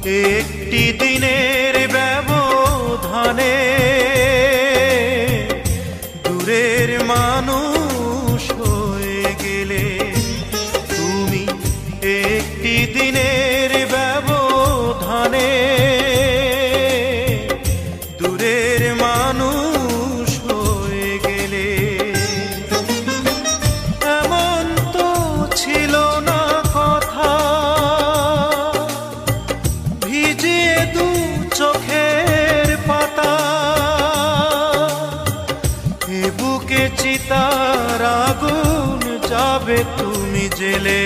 একটি দিনের ব্যবধানে দূরের মানুষ হয়ে গেলে। তুমি একটি দিনের ব্যবধানে দূরের মানুষ হয়ে গেলে। এমন তো ছিল না কথা, ভিজিয়ে দু চোখের পাতা, এ বুকে চিতার আগুন যাবে তুমি জেলে।